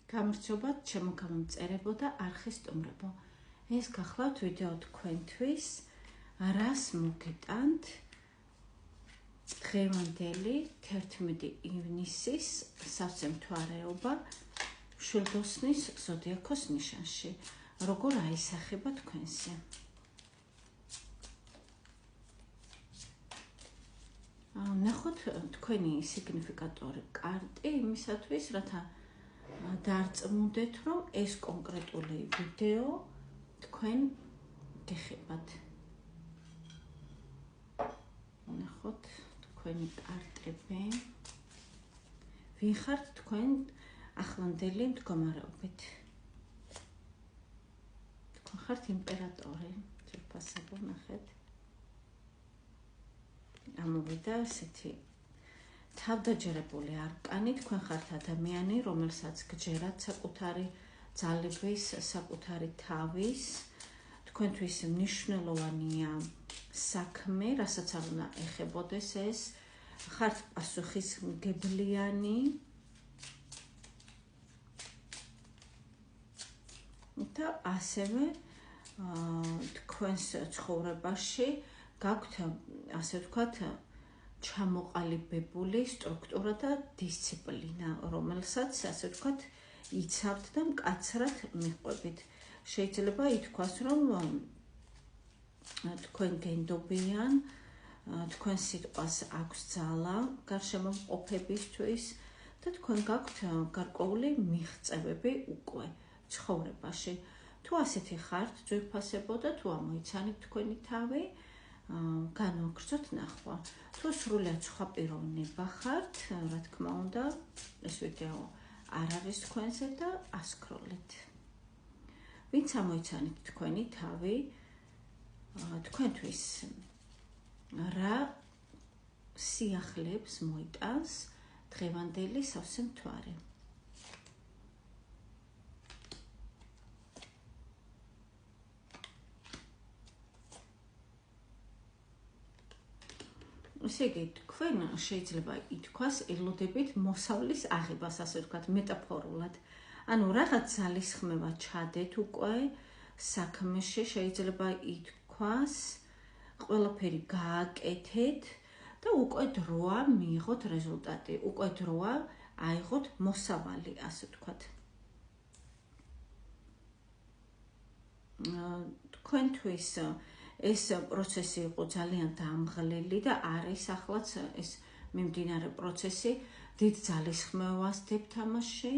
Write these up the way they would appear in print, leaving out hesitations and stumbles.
გამარჯობათ, ჩემო გამომწერებო და არხის სტუმრებო. ეს გახლავთ ვიდეო თქვენთვის, რას მოგიტანთ დღევანდელი 11 ივნისის სავსე მთვარეობა შვილდოსნის ზოდიაქოს ნიშანში. როგორ აისახება თქვენზე? ნახოთ თქვენი სიგნიფიკატორი კარტი იმისათვის, რათა დარწმუნდეთ, რომ ეს კონკრეტული ვიდეო თქვენ გეხებათ. ნახოთ თქვენი კარტები. ვინ ხართ თქვენ ახლანდელი მდგომარეობით? თქვენ ხართ იმპერატორი, ძვირფასებო, ნახეთ. ამოვიდა ესეთი თავდაჯერებული არკანი, თქვენ ხართ ადამიანი, რომელსაც გჯერათ საკუთარი ძალების, საკუთარი თავის, თქვენთვის მნიშვნელოვანია საქმე, რასაც არ უნდა ეხებოდეს ეს, ხართ პასუხისმგებლიანი და ასევე თქვენს ცხოვრებაში გაქვთ, ასე ვთქვათ, ჩამოყალიბებული სტრუქტურა და დისციპლინა, რომელსაც, ასე ვთქვათ, იცავთ და მკაცრად მიყვებით. შეიძლება ითქვას, რომ თქვენ გენდობიან, თქვენ სიტყვას აქვს ძალა გარშემოყოფებისთვის და თქვენ გაქვთ გარკვეული მიღწევები უკვე ცხოვრებაში. თუ ასეთი ხართ, ძვირფასებო და თუ ამოიცანით თქვენი თავი, განვაგრძოთ ნახვა. თუ სრულიად სხვა პიროვნება ხართ, რა თქმა უნდა, ეს ვიდეო არ არის თქვენზე და ასკროლეთ. ვინც ამოიცანით თქვენი თავი, თქვენთვის რა სიახლეებს მოიტანს დღევანდელი სავსე მთვარე? ესე იგი, თქვენ შეიძლება ითქვას, ელოდებით მოსავლის აღებას, ასე ვთქვათ, მეტაფორულად. ანუ რაღაც ძალისხმევა ჩადეთ უკვე საქმეში, შეიძლება ითქვას, ყველაფერი გააკეთეთ და უკვე დროა მიიღოთ რეზულტატი, უკვე დროა აიღოთ მოსავალი, ასე ვთქვათ. თქვენთვის ეს პროცესი იყო ძალიან დამღლელი და არის ახლაც ეს მიმდინარე პროცესი, დიდ ძალისხმევას დებთ ამაში,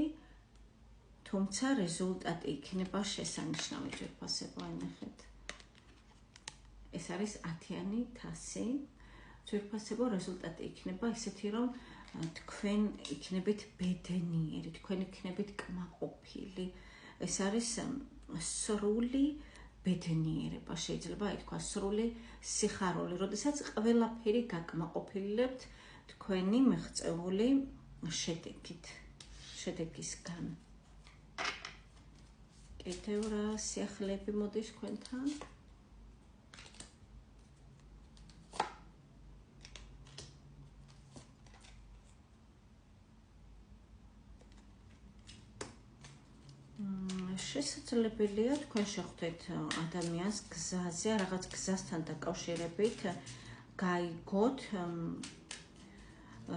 თუმცა რეზულტატი იქნება შესანიშნავი, ძვირფასებო, ნახეთ. ეს არის 10-იანი თასი. ძვირფასებო, რეზულტატი იქნება ისეთი, რომ თქვენ იქნებით ბედნიერი, თქვენ იქნებით კმაყოფილი. ეს არის სრული ბედნიერება, შეიძლება ითქვას, სრული სიხარული, როდესაც ყველაფერი გაკმაყოფილებთ თქვენი მიღწეული შედეგისგან. კიდევ რა სიახლეები მოდის თქვენთან? შესაძლებელია თქვენ შეხვდეთ ადამიანს გზაზე, რაღაც გზასთან დაკავშირებით გაიგოთ,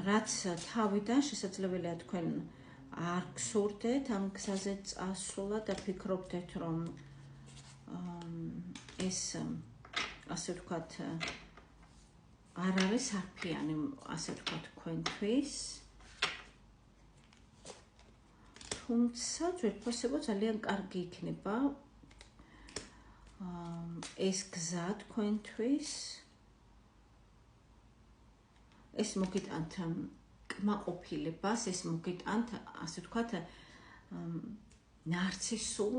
რაც თავიდან შესაძლებელია თქვენ არ გსურდეთ ამ გზაზე წასვლა და ფიქრობდეთ, რომ ეს, ასე ვთქვათ, არ არის არფიანი, ასე ვთქვათ, თქვენთვის. თუმცა ძვირფასებო ძალიან კარგი იქნება ეს გზა თქვენთვის. ეს მოგიტანთ კმაყოფილებას, ეს მოგიტანთ, ასე ვთქვათ, ნარცისულ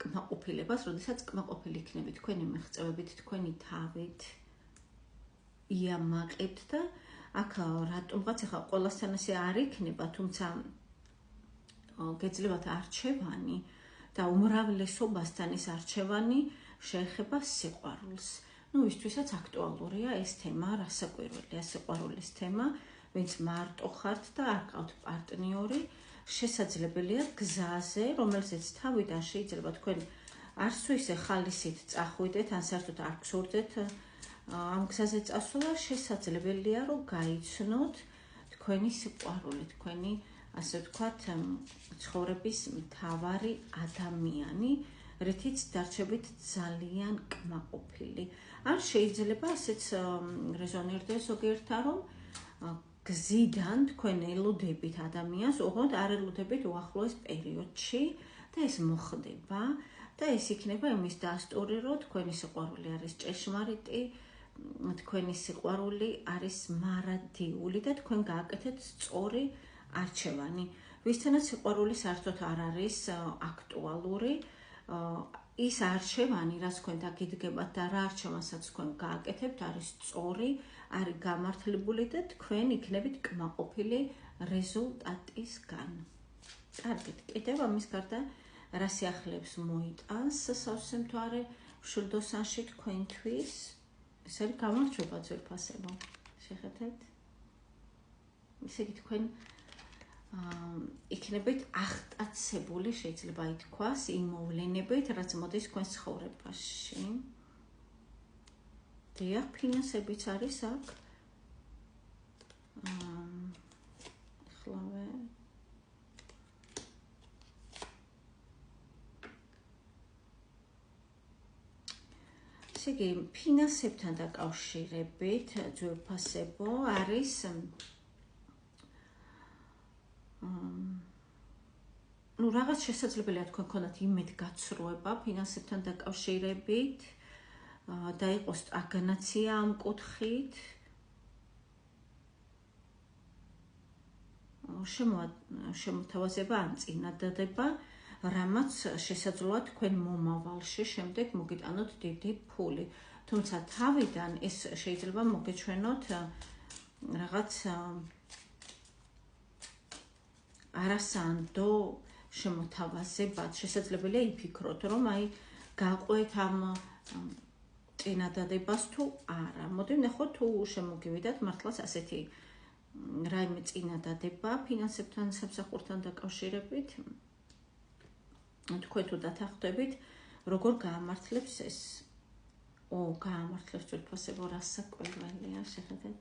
კმაყოფილებას, როდესაც კმაყოფილი იქნებით თქვენი მიღწევებით, თქვენი თავით, იამაყებთ და აქ რატომღაც ახლა ყველასთან ესე არ იქნება, თუმცა გეძლებათ არჩევანი და უმრავლესობასთან ეს არჩევანი შეეხება სიყვარულს. ვისთვისაც აქტუალურია ეს თემა, რასაკვირველია სიყვარულის თემა, ვინც მარტო ხართ და არ გყავთ პარტნიორი, შესაძლებელია გზაზე, რომელზეც თავიდან შეიძლება თქვენ არც თუ ისე ხალისით წახვიდეთ, ან საერთოდ არ გსურდეთ ამ გზაზე წასვლა, შესაძლებელია რომ გაიცნოთ თქვენი სიყვარული, თქვენი ასე ვთქვათ, ცხოვრების მთავარი ადამიანი, რითიც დარჩებით ძალიან კმაყოფილი. ან შეიძლება ასეც რეზონირდეს ზოგიერთთან, რომ გზიდან თქვენ ელოდებით ადამიანს, ოღონდ არ ელოდებით უახლოეს პერიოდში და ეს მოხდება და ეს იქნება იმის დასტური, რომ თქვენი სიყვარული არის ჭეშმარიტი, თქვენი სიყვარული არის მარადიული და თქვენ გააკეთეთ სწორი არჩევანი. ვისთანაც სიყვარული საერთოდ არ არის აქტუალური, ის არჩევანი, რაც თქვენ დაგიდგებათ და რა არჩევანსაც თქვენ გააკეთებთ, არის სწორი, არის გამართლებული და თქვენ იქნებით კმაყოფილი რეზულტატისგან. კარგით, კიდევ ამის გარდა რა სიახლეებს მოიტანს სავსე მთვარე მშვილდოსანში თქვენთვის? ეს არის გამარჯვება ძვირფასებო. შეხედეთ? ისე იგი თქვენ იქნებით აღტაცებული, შეიძლება ითქვას, იმ მოვლენებით, რაც მოდის თქვენს ცხოვრებაში. დიახ, ფინანსებიც არის აქ. ახლავე. ესე იგი, ფინანსებთან დაკავშირებით ძვირფასებო არის რაღაც შესაძლებელია თქვენ გქონდათ იმედგაცრუება ფინანსებთან დაკავშირებით და იყოს სტაგნაცია ამ კუთხით. შემოთავაზება ან წინადადება, რამაც შესაძლოა თქვენ მომავალში შემდეგ მოგიტანოთ დიდი ფული. თუმცა თავიდან ეს შეიძლება მოგეჩვენოთ რაღაც არასანდო შემოთავაზებად. შესაძლებელია იფიქროთ, რომ აი გაყვეთ ამ წინადადებას თუ არა. მოდი ვნახოთ თუ შემოგივიდათ მართლაც ასეთი რაიმე წინადადება ფინანსებთან სამსახურთან დაკავშირებით. თქვენ თუ დათანხმდებით, როგორ გაამართლებს ეს? გაამართლებს თვითფასებო რასაკვირველია, შეხედეთ.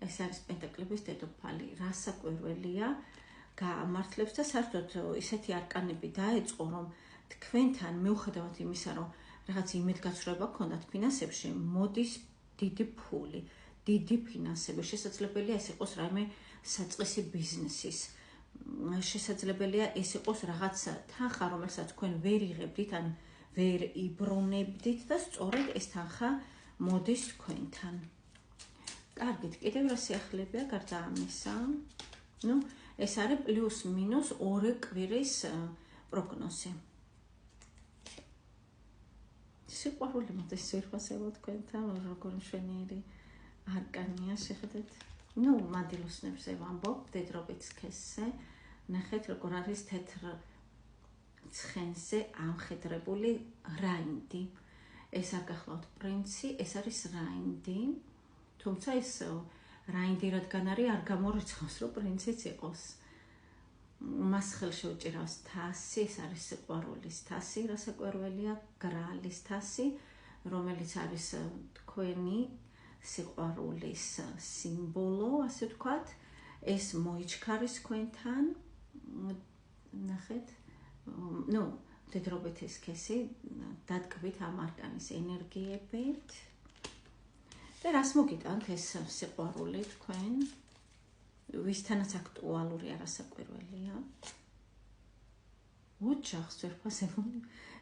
ეს არის პენტაკლების დედოფალი, რასაკვირველია, გაამართლებს და საერთოდ ისეთი არკანები დაეწყო, რომ თქვენთან მიუხედავად იმისა, რომ რაღაც იმედგაცრუება გქონდათ ფინანსებში, მოდის დიდი ფული, დიდი ფინანსები. შესაძლებელია ეს იყოს რაიმე საწყისი ბიზნესის. შესაძლებელია ეს იყოს რაღაც თანხა, რომელსაც თქვენ ვერ იღებდით, ან ვერ იბრუნებდით და სწორედ ეს თანხა მოდის თქვენთან. კარგით, კიდევ რა სიახლეებია გარდა ამისა? ეს არის პლუს მინუს 2 კვირის პროგნოზი. სიყვარული მოდის ძვირფასებო თქვენთან, როგორ მშვენიერი არკანია, შეხედეთ. მანდილოსნებზე ვამბობ, მდედრობით სქესზე, ნახეთ როგორ არის თეთრ ცხენზე ამხედრებული რაინდი. ეს არ გახლავთ პრინცი, ეს არის რაინდი, თუმცა ეს რაინდი რადგან არის, არ გამორიცხავს, რომ პრინციც იყოს. მას ხელში უჭირავს თასი, ეს არის სიყვარულის თასი, რასაკვირველია, გრალის თასი, რომელიც არის თქვენი სიყვარულის სიმბოლო, ასე ვთქვათ. ეს მოიჩქარის თქვენთან. ნახეთ, მდედრობითი სქესი, დადგმით ამ არკანის ენერგიებით. და რას მოგიტანთ ეს სიყვარული თქვენ? ვისთანაც აქტუალურია, რასაკვირველია. ოჯახს ძვირფასებო,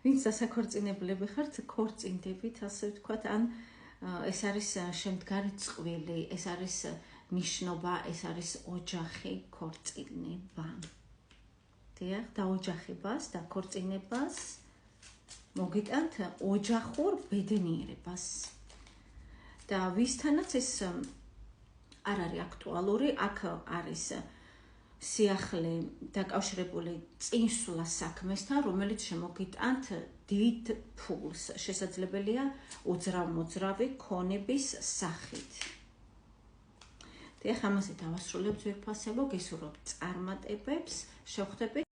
ვინც დასაქორწინებლები ხართ, ქორწინდებით, ასე ვთქვათ, ან ეს არის შემდგარი წყვილი, ეს არის ნიშნობა, ეს არის ოჯახი, ქორწინება. დიახ, დაოჯახებას და ქორწინებას მოგიტანთ ოჯახურ ბედნიერებას. და ვისთანაც ეს არ არის აქტუალური, აქ არის სიახლე დაკავშირებული წინსვლა საქმესთან, რომელიც შემოგიტანთ დიდ ფულს. შესაძლებელია უძრავ-მოძრავი ქონების სახით. ეხლა ამაზე დავასრულებ ძვირფასებო, გესურვებთ წარმატებებს, შევხვდებით